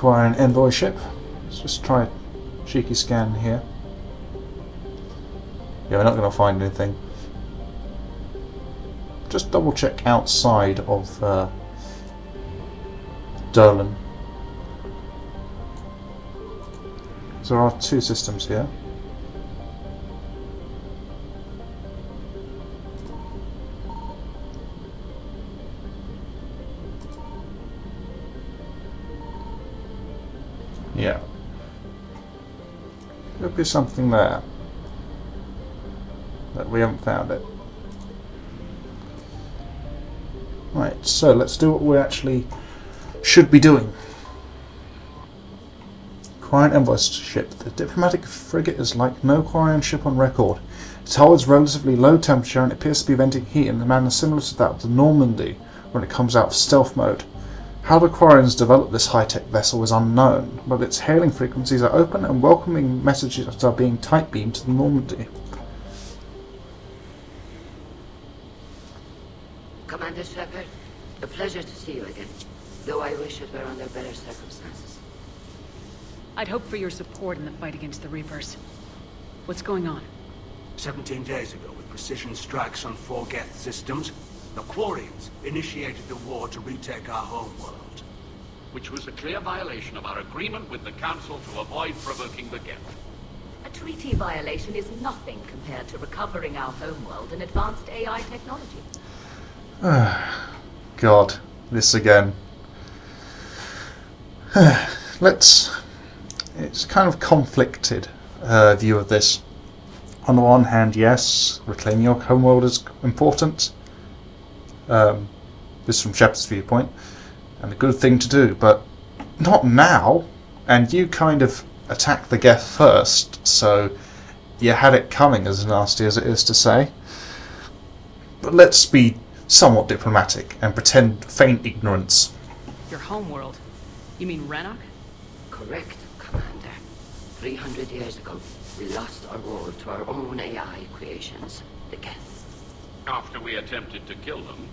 Quarian envoy ship. Let's just try a cheeky scan here. Yeah, we're not going to find anything. Just double check outside of Dolan. So there are two systems here. Yeah. Could be something there. But we haven't found it. Right, so let's do what we actually should be doing. Quarian envoy ship. The diplomatic frigate is like no Quarian ship on record. Its hull is relatively low temperature and it appears to be venting heat in a manner similar to that of the Normandy when it comes out of stealth mode. How the Quarians developed this high-tech vessel is unknown, but its hailing frequencies are open and welcoming messages are being tight-beamed to the Normandy. Commander Shepard, a pleasure to see you again, though I wish it were under better circumstances. I'd hope for your support in the fight against the Reapers. What's going on? 17 days ago, with precision strikes on 4 Geth systems, the Quarians initiated the war to retake our homeworld. Which was a clear violation of our agreement with the Council to avoid provoking the Geth. A treaty violation is nothing compared to recovering our homeworld and advanced AI technology. God, this again. It's kind of conflicted view of this. On the one hand, yes, reclaiming your homeworld is important. This is from Shepard's viewpoint, and a good thing to do, but not now. And you kind of attacked the Geth first, so you had it coming, as nasty as it is to say. But let's be somewhat diplomatic and pretend faint ignorance. Your homeworld? You mean Rannoch? Correct, Commander. 300 years ago, we lost our world to our own AI creations, the Geth. After we attempted to kill them.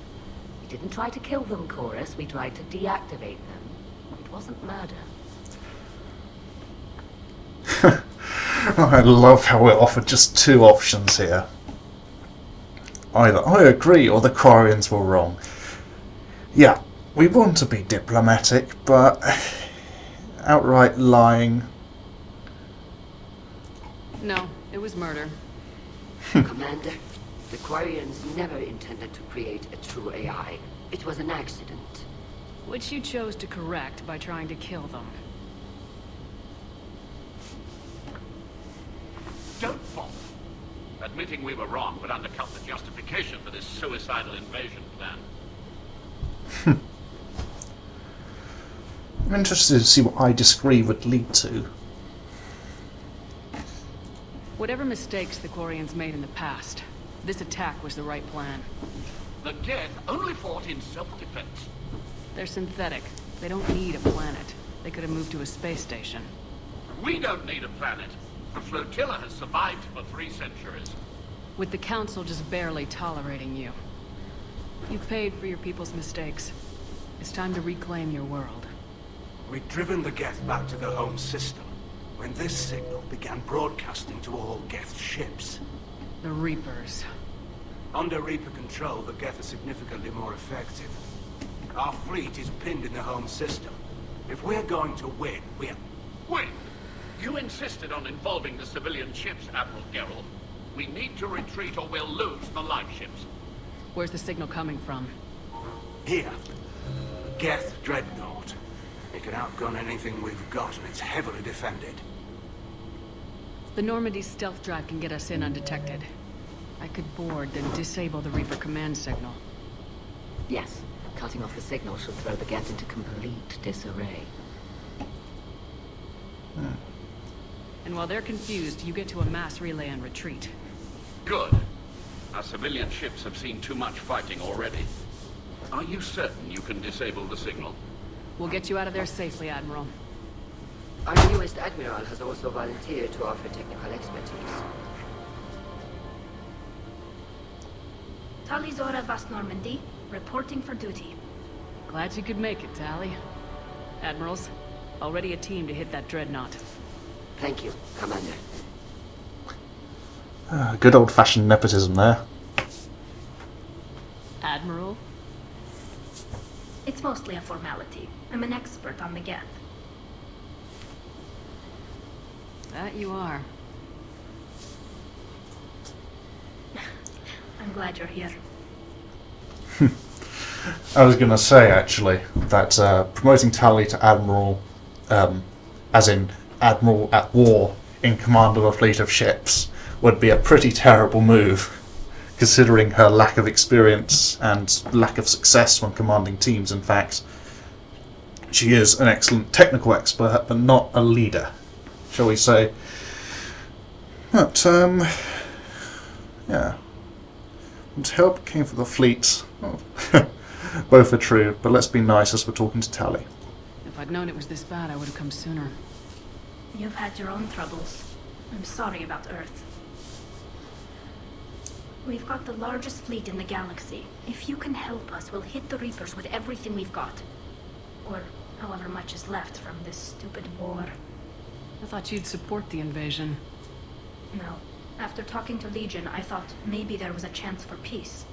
We didn't try to kill them, Chorus. We tried to deactivate them. It wasn't murder. I love how we're offered just two options here. Either I agree or the Quarians were wrong. Yeah, we want to be diplomatic, but outright lying. No, it was murder. Commander, the Quarians never intended to create a true AI. It was an accident. Which you chose to correct by trying to kill them. Don't fall. Admitting we were wrong would undercut the justification for this suicidal invasion plan. I'm interested to see what I disagree would lead to. Whatever mistakes the Quarians made in the past, this attack was the right plan. The Geth only fought in self-defense. They're synthetic. They don't need a planet. They could have moved to a space station. We don't need a planet. The flotilla has survived for 3 centuries. With the Council just barely tolerating you. You've paid for your people's mistakes. It's time to reclaim your world. We'd driven the Geth back to the home system when this signal began broadcasting to all Geth ships. The Reapers. Under Reaper control, the Geth are significantly more effective. Our fleet is pinned in the home system. If we're going to win, we're... Win? You insisted on involving the civilian ships, Admiral Geralt. We need to retreat or we'll lose the light ships. Where's the signal coming from? Here. Geth Dreadnought. It can outgun anything we've got, and it's heavily defended. The Normandy stealth drive can get us in undetected. I could board, then disable the Reaper command signal. Yes, cutting off the signal should throw the Geth into complete disarray. And while they're confused, you get to a mass relay and retreat. Good. Our civilian ships have seen too much fighting already. Are you certain you can disable the signal? We'll get you out of there safely, Admiral. Our newest Admiral has also volunteered to offer technical expertise. Tali Vast Normandy, reporting for duty. Glad you could make it, Tali. Admirals, Already a team to hit that dreadnought. Thank you, Commander. Good old-fashioned nepotism there. Admiral? It's mostly a formality. I'm an expert on the Geth. That you are. I'm glad you're here. I was going to say, actually, that promoting Tali to Admiral, as in Admiral at War, in command of a fleet of ships, would be a pretty terrible move, considering her lack of experience and lack of success when commanding teams. In fact, she is an excellent technical expert, but not a leader, shall we say. But, yeah. And help came for the fleet. Oh. Both are true, but let's be nice as we're talking to Tali. If I'd known it was this bad, I would have come sooner. You've had your own troubles. I'm sorry about Earth. We've got the largest fleet in the galaxy. If you can help us, we'll hit the Reapers with everything we've got. Or however much is left from this stupid war. I thought you'd support the invasion. No. After talking to Legion, I thought maybe there was a chance for peace.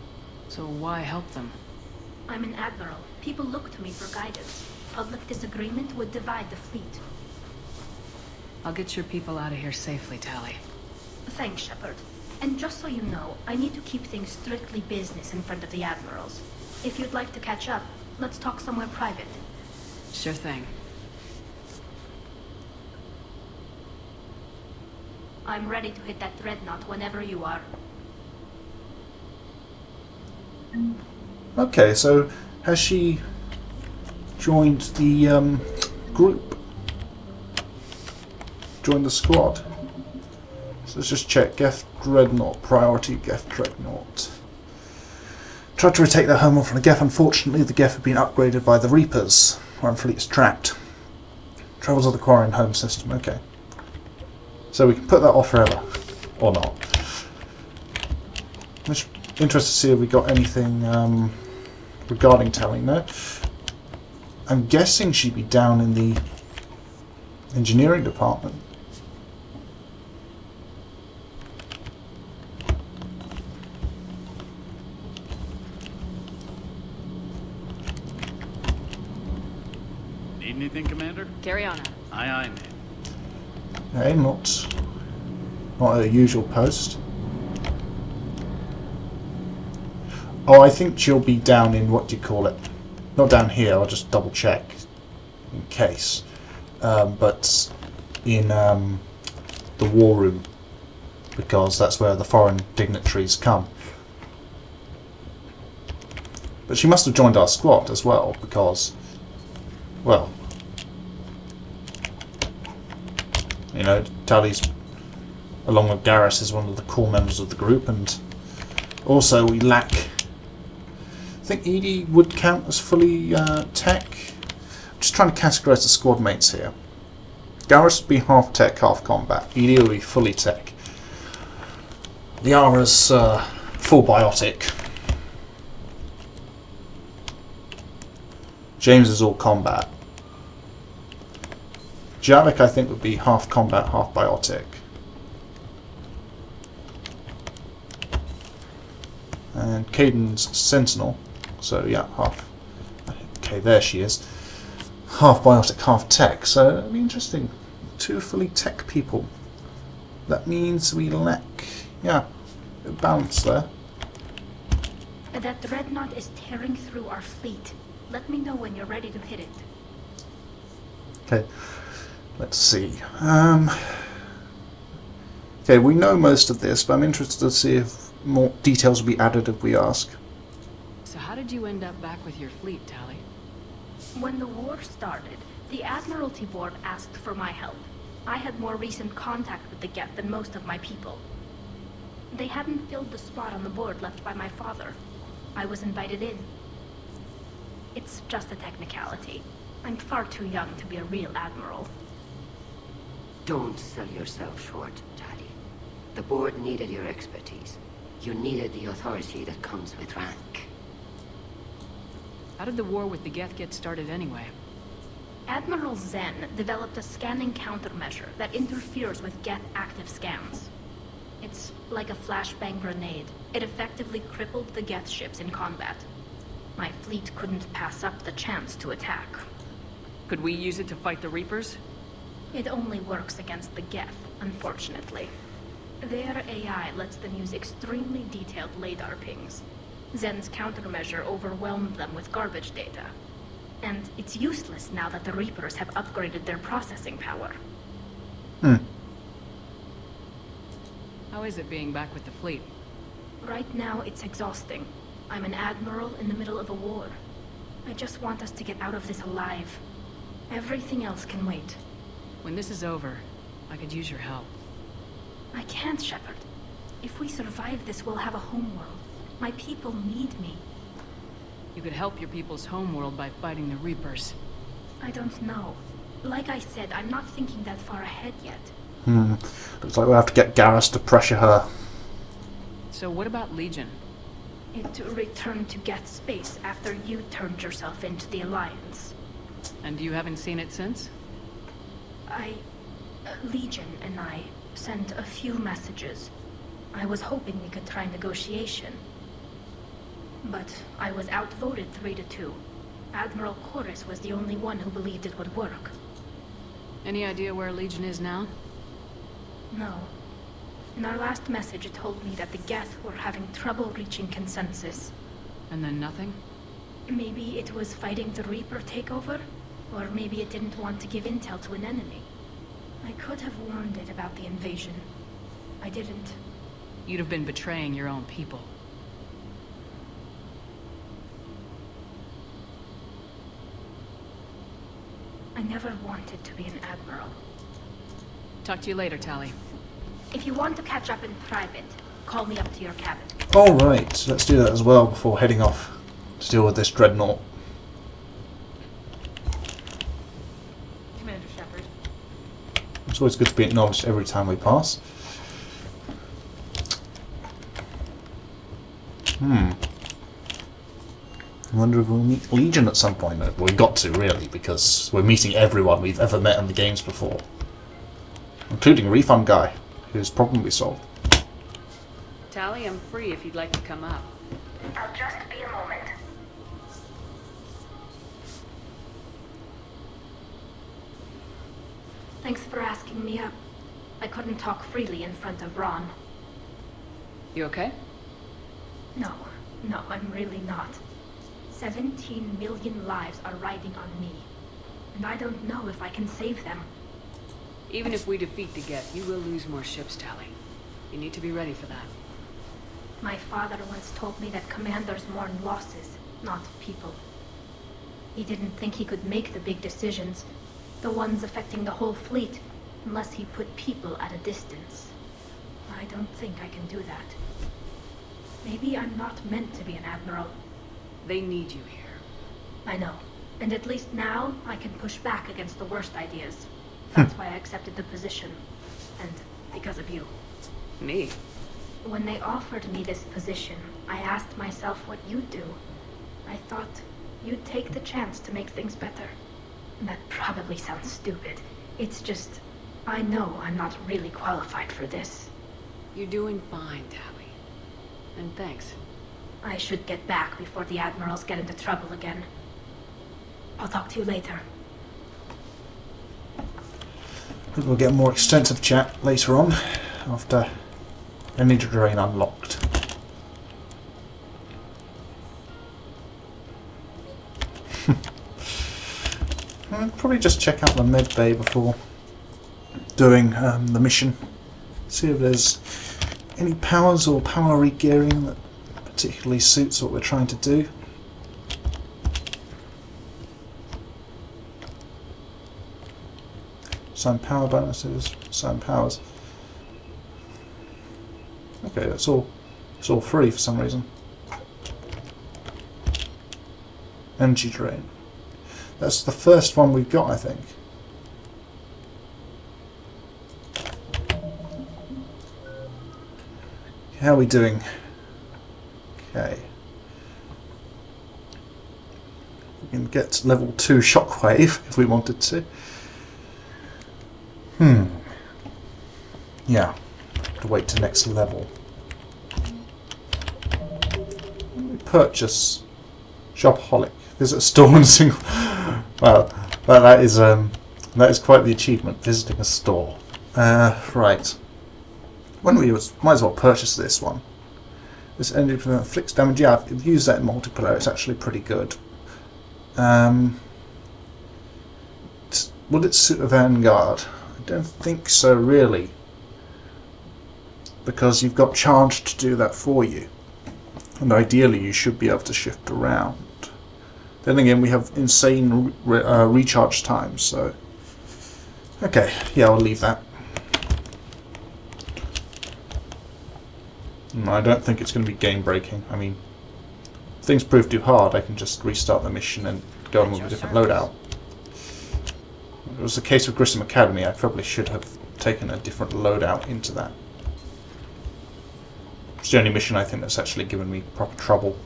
So why help them? I'm an admiral. People look to me for guidance. Public disagreement would divide the fleet. I'll get your people out of here safely, Tali. Thanks, Shepard. And just so you know, I need to keep things strictly business in front of the admirals. If you'd like to catch up, let's talk somewhere private. Sure thing. I'm ready to hit that dreadnought whenever you are. Okay, so has she joined the group? Joined the squad? So let's just check. Geth Dreadnought. Priority Geth Dreadnought. Tried to retake their home from the Geth. Unfortunately, the Geth have been upgraded by the Reapers. One fleet is trapped. Travels of the Quarian home system. Okay. So we can put that off forever. Or not. I'm just interested to see if we got anything regarding Tali. No. I'm guessing she'd be down in the engineering department. Need anything, Commander? Carry on. Aye, aye, mate. Okay, not a usual post. Oh, I think she'll be down in, what do you call it? Not down here, I'll just double check in case. But in the war room, because that's where the foreign dignitaries come. But she must have joined our squad as well, because, well, you know, Tali's, along with Garrus, is one of the core members of the group, and also we lack, I think Edie would count as fully tech. I'm just trying to categorise the squad mates here. Garrus would be half tech, half combat. Edie will be fully tech. Liara's full biotic. James is all combat. Javik, I think, would be half combat, half biotic. And Caden's Sentinel. So, yeah, half. Okay, there she is. Half biotic, half tech. So, it'll be interesting. 2 fully tech people. That means we lack, yeah, a balance there. That dreadnought is tearing through our fleet. Let me know when you're ready to hit it. Okay. Let's see. Okay, we know most of this, but I'm interested to see if more details will be added if we ask. So how did you end up back with your fleet, Tali? When the war started, the Admiralty Board asked for my help. I had more recent contact with the Geth than most of my people. They hadn't filled the spot on the board left by my father. I was invited in. It's just a technicality. I'm far too young to be a real admiral. Don't sell yourself short, Tali. The board needed your expertise. You needed the authority that comes with rank. How did the war with the Geth get started anyway? Admiral Zen developed a scanning countermeasure that interferes with Geth active scans. It's like a flashbang grenade. It effectively crippled the Geth ships in combat. My fleet couldn't pass up the chance to attack. Could we use it to fight the Reapers? It only works against the Geth, unfortunately. Their AI lets them use extremely detailed LADAR pings. Zen's countermeasure overwhelmed them with garbage data. And it's useless now that the Reapers have upgraded their processing power. How is it being back with the fleet? Right now, it's exhausting. I'm an admiral in the middle of a war. I just want us to get out of this alive. Everything else can wait. When this is over, I could use your help. I can't, Shepard. If we survive this, we'll have a homeworld. My people need me. You could help your people's homeworld by fighting the Reapers. I don't know. Like I said, I'm not thinking that far ahead yet. Looks like we'll have to get Garrus to pressure her. So what about Legion? It returned to Geth space after you turned yourself into the Alliance. And you haven't seen it since? Legion and I sent a few messages. I was hoping we could try negotiation. But I was outvoted 3-2. Admiral Koris was the only one who believed it would work. Any idea where Legion is now? No. In our last message, it told me that the Geth were having trouble reaching consensus. And then nothing? Maybe it was fighting the Reaper takeover? Or maybe it didn't want to give intel to an enemy. I could have warned it about the invasion. I didn't. You'd have been betraying your own people. I never wanted to be an admiral. Talk to you later, Tali. If you want to catch up in private, call me up to your cabin. Alright, let's do that as well before heading off to deal with this dreadnought. Commander Shepard. It's always good to be acknowledged every time we pass. I wonder if we'll meet Legion at some point. Well, we've got to, really, because we're meeting everyone we've ever met in the games before. Including Refund Guy, whose problem we solved. Tali, I'm free if you'd like to come up. I'll just be a moment. Thanks for asking me up. I couldn't talk freely in front of Ron. You okay? No, I'm really not. 17 million lives are riding on me. And I don't know if I can save them. Even if we defeat the Geth, you will lose more ships, Tali. You need to be ready for that. My father once told me that commanders mourn losses, not people. He didn't think he could make the big decisions, the ones affecting the whole fleet, unless he put people at a distance. I don't think I can do that. Maybe I'm not meant to be an admiral. They need you here. I know. And at least now, I can push back against the worst ideas. That's why I accepted the position. And because of you. Me? When they offered me this position, I asked myself what you'd do. I thought you'd take the chance to make things better. That probably sounds stupid. It's just, I know I'm not really qualified for this. You're doing fine, Tali. And thanks. I should get back before the admirals get into trouble again. I'll talk to you later. I think we'll get a more extensive chat later on, after energy drain unlocked. I'll probably just check out the med bay before doing the mission. See if there's any powers or power re-gearing that particularly suits what we're trying to do. Some power bonuses, some powers. Okay, it's all free for some reason. Energy drain. That's the first one we've got, I think. How are we doing? Okay. We can get level 2 shockwave if we wanted to. Yeah. Have to wait to next level. We purchase Shopaholic. Visit a store in a single. Well, that is quite the achievement. Visiting a store. Right. When we might as well purchase this one. This energy inflicts damage. Yeah, I've used that in multiplayer. It's actually pretty good. Would it suit a Vanguard? I don't think so, really. Because you've got charge to do that for you. And ideally you should be able to shift around. Then again, we have insane recharge times, so... Okay, yeah, I'll leave that. I don't think it's going to be game-breaking. I mean, if things prove too hard, I can just restart the mission and go on with a different loadout. If it was the case with Grissom Academy, I probably should have taken a different loadout into that. It's the only mission I think that's actually given me proper trouble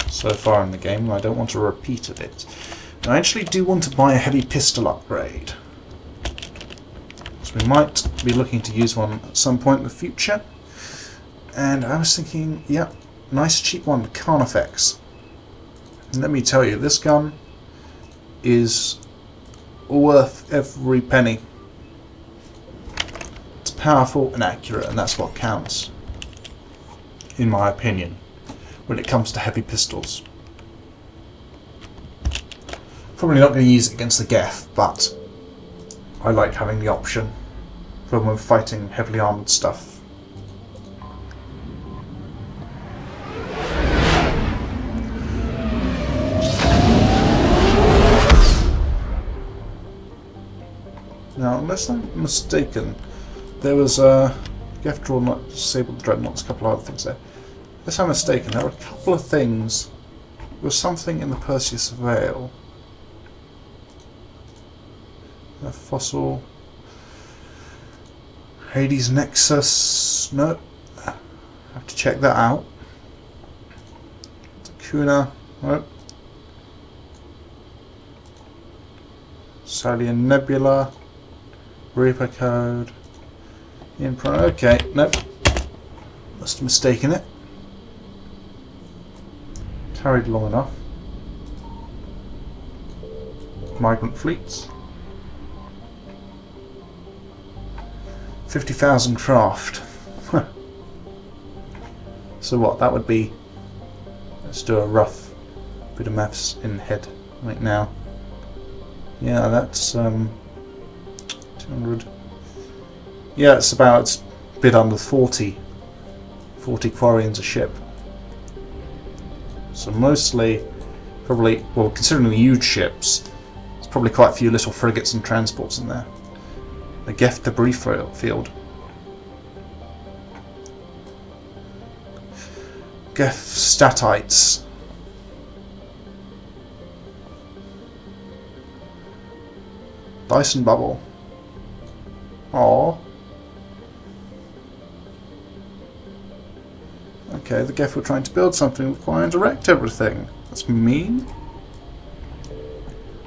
so far in the game, and I don't want a repeat of it. And I actually do want to buy a heavy pistol upgrade. So we might be looking to use one at some point in the future. And I was thinking, yeah, nice cheap one, Carnifex. And let me tell you, this gun is worth every penny. It's powerful and accurate, and that's what counts, in my opinion, when it comes to heavy pistols. Probably not going to use it against the Geth, but I like having the option for when we're fighting heavily armoured stuff. Now, unless I'm mistaken, there was a Geth draw not disabled dreadnoughts, a couple of other things there. Unless I'm mistaken, there were a couple of things. There was something in the Perseus Vale. A fossil. Hades Nexus. No. Have to check that out. Takuna. No. Salian Nebula. Reaper Code. Okay, nope. Must have mistaken it. Carried long enough. Migrant fleets. 50,000 craft. So what, that would be... Let's do a rough bit of maths in head right now. Yeah, that's 200. Yeah, it's about a bit under 40 quarians a ship. So mostly, probably, well, considering the huge ships, there's probably quite a few little frigates and transports in there. The Geth debris field. Geth statites. Dyson bubble. Aww. Okay, the Geth were trying to build something requiring to wreck everything. That's mean.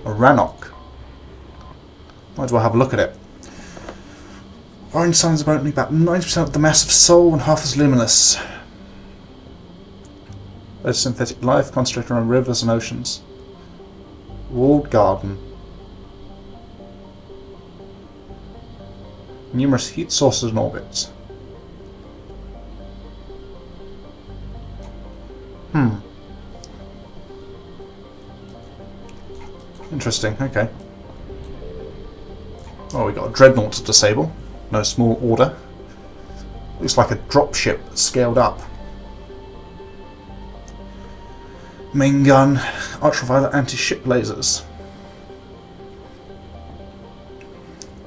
A Rannoch. Might as well have a look at it. Orange sun's about only about 90% of the mass of Sol and half as luminous. There's synthetic life concentrated around rivers and oceans. Walled garden. Numerous heat sources in orbit. Interesting, okay. Oh, we got a dreadnought to disable. No small order. Looks like a dropship scaled up. Main gun, ultraviolet anti-ship lasers.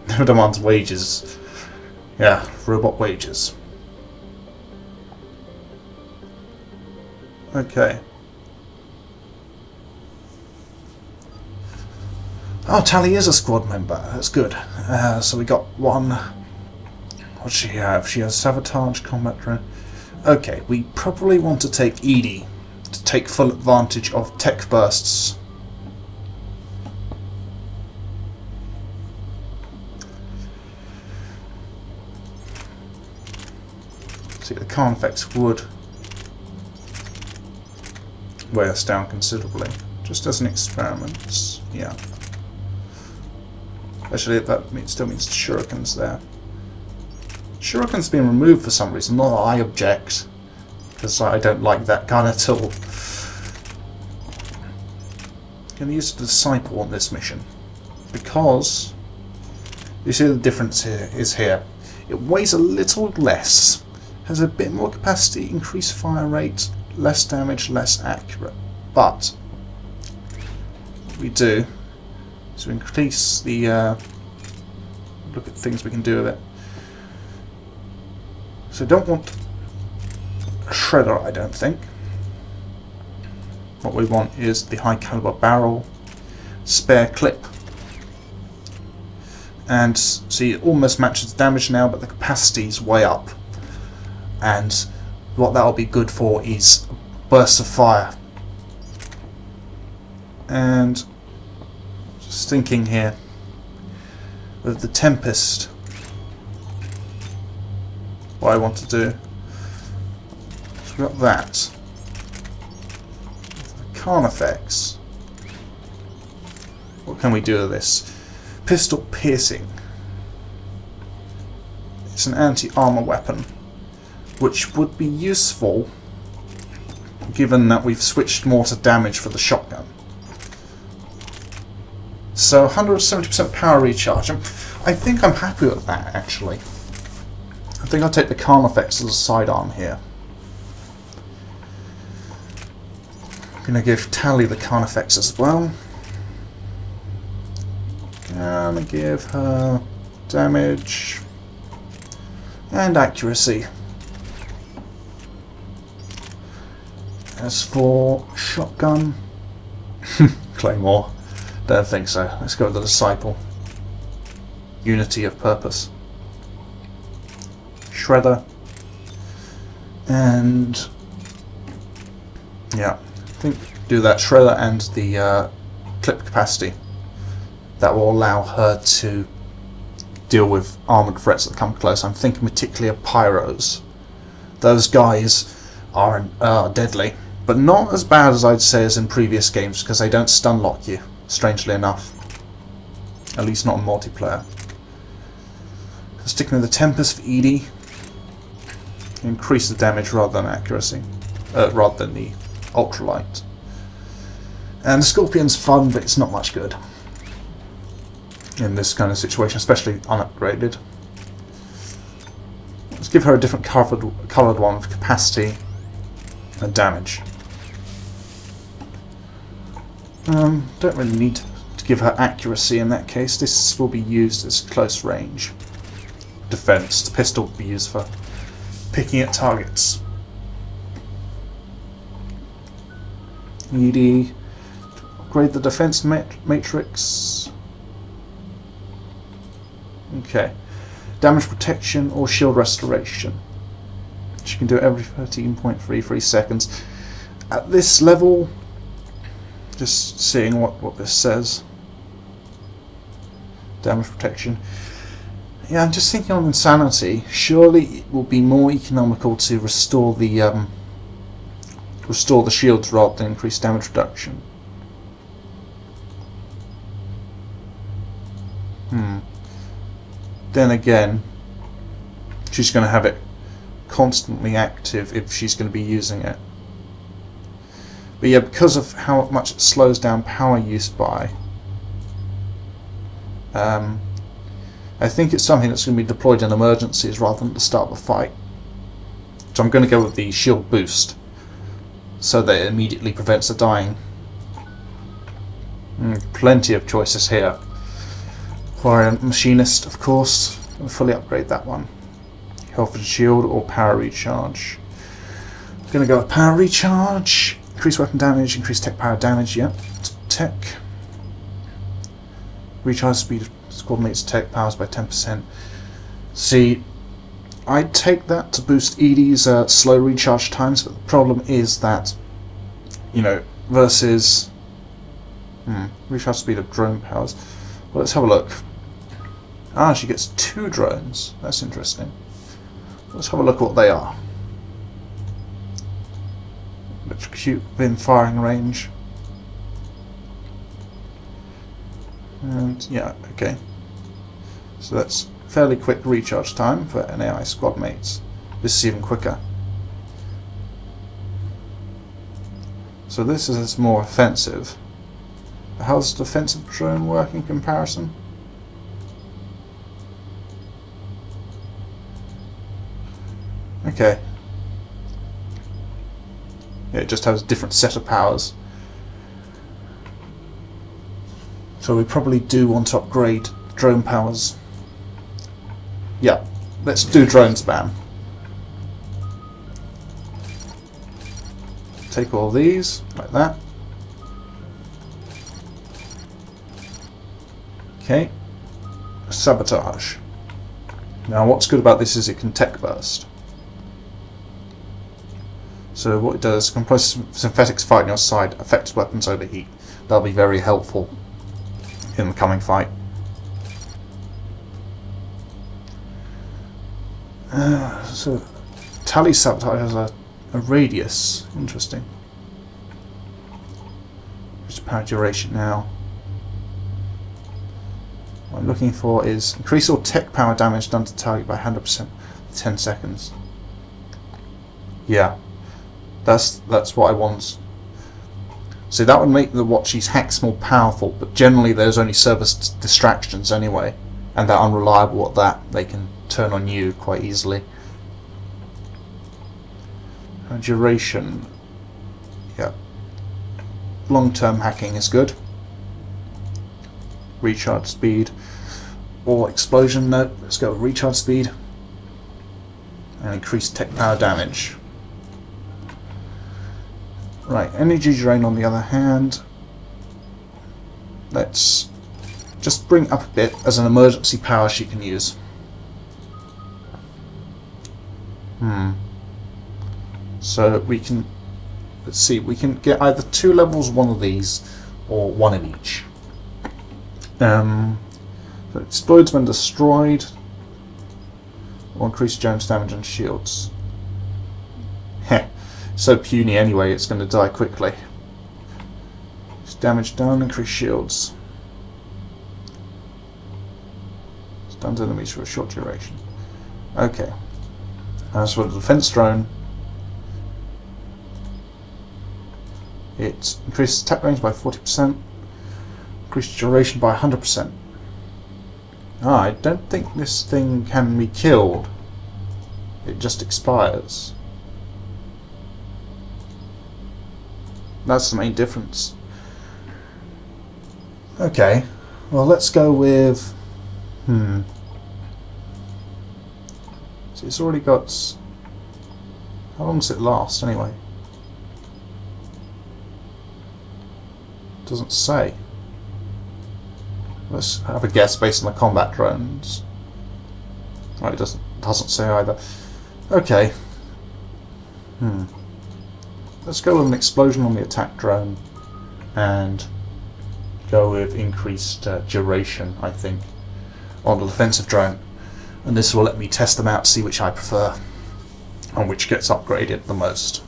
No demands wages. Yeah, robot wages. Okay. Oh, Tali is a squad member. That's good. So we got one. What does she have? She has sabotage, combat drone. Okay, we probably want to take Edie to take full advantage of tech bursts. See, the Carnifex would weigh us down considerably, just as an experiment. Yeah. Actually, that still means the shuriken's there. Shuriken's been removed for some reason, not that I object, because I don't like that gun at all. I'm going to use the Disciple on this mission, because you see the difference here is here. It weighs a little less, has a bit more capacity, increased fire rate, less damage, less accurate. But what we do is we increase the look at things we can do with it. So don't want a shredder, I don't think. What we want is the high caliber barrel, spare clip, and see, it almost matches the damage now, but the capacity's way up. And what that'll be good for is bursts of fire. And just thinking here, with the Tempest, what I want to do is we've got that. The Carnifex. What can we do with this? Pistol piercing. It's an anti-armor weapon, which would be useful given that we've switched more to damage for the shotgun. So 170% power recharge. I think I'm happy with that, actually. I think I'll take the Carnifex as a sidearm here. I'm going to give Tali the Carnifex as well. I'm going to give her damage and accuracy. As for shotgun, Claymore, don't think so. Let's go with the Disciple. Unity of purpose. Shredder. And yeah, I think do that Shredder and the clip capacity. That will allow her to deal with armoured threats that come close. I'm thinking particularly of Pyros. Those guys are deadly, but not as bad as I'd say as in previous games, because they don't stun lock you, strangely enough. At least not in multiplayer. Sticking with the Tempest for Edie. Increase the damage rather than accuracy. Rather than the ultralight. And the Scorpion's fun, but it's not much good in this kind of situation, especially unupgraded. Let's give her a different coloured one with capacity and damage. Don't really need to give her accuracy in that case. This will be used as close range defense. The pistol will be used for picking at targets. ED, upgrade the defense matrix. Okay. Damage protection or shield restoration. She can do it every 13.33 seconds. At this level, just seeing what this says. Damage protection. Yeah, I'm just thinking on insanity. Surely it will be more economical to restore the shields rather than increase damage reduction. Then again, she's going to have it constantly active if she's going to be using it. But yeah, because of how much it slows down power use by, I think it's something that's going to be deployed in emergencies rather than at the start of a fight. So I'm going to go with the shield boost, so that it immediately prevents the dying. Plenty of choices here. Acquire Machinist, of course. I'll fully upgrade that one. Health and shield or power recharge. I'm going to go with power recharge. Increase weapon damage, increase tech power damage, yep. Tech. Recharge speed coordinates tech powers by 10%. See, I'd take that to boost Edie's slow recharge times, but the problem is that you know, versus recharge speed of drone powers. Well, let's have a look. Ah, she gets 2 drones. That's interesting. Let's have a look at what they are. Electrocute within firing range. And yeah, okay. So that's fairly quick recharge time for an AI squad mates. This is even quicker. So this is more offensive. How's the defensive drone work in comparison? Okay. Yeah, it just has a different set of powers. So we probably do want to upgrade drone powers. Yeah, let's do drones ban. Take all these, like that. Okay. Sabotage. Now what's good about this is it can tech burst. So what it does, compressed synthetics fight on your side, affected weapons overheat. That'll be very helpful in the coming fight. So Tali sabotage has a radius. Interesting. Which power duration now? What I'm looking for is increase all tech power damage done to target by 100% for 10 seconds. Yeah, that's what I want. So that would make the Watchy's hacks more powerful, but generally there's only service distractions anyway, and they're unreliable at that. They can turn on you quite easily. Duration. Yeah. Long-term hacking is good. Recharge speed or explosion. No, let's go with recharge speed and increased tech power damage. Right, energy drain on the other hand, let's just bring up a bit as an emergency power she can use. So we can, let's see, we can get either 2 levels of one of these or 1 of each. So it explodes when destroyed, or increase Jones damage on shields. Heh, so puny anyway, it's going to die quickly. It's damage done, increase shields. Stuns enemies for a short duration. Okay. As for the defense drone, it increases attack range by 40%, increases duration by 100%. Ah, I don't think this thing can be killed. It just expires. That's the main difference. Okay, well let's go with... So it's already got... How long does it last anyway? Doesn't say. Let's have a guess based on the combat drones. Oh, it doesn't say either. Okay. Let's go with an explosion on the attack drone and go with increased duration, I think, on the defensive drone. And this will let me test them out, see which I prefer and which gets upgraded the most.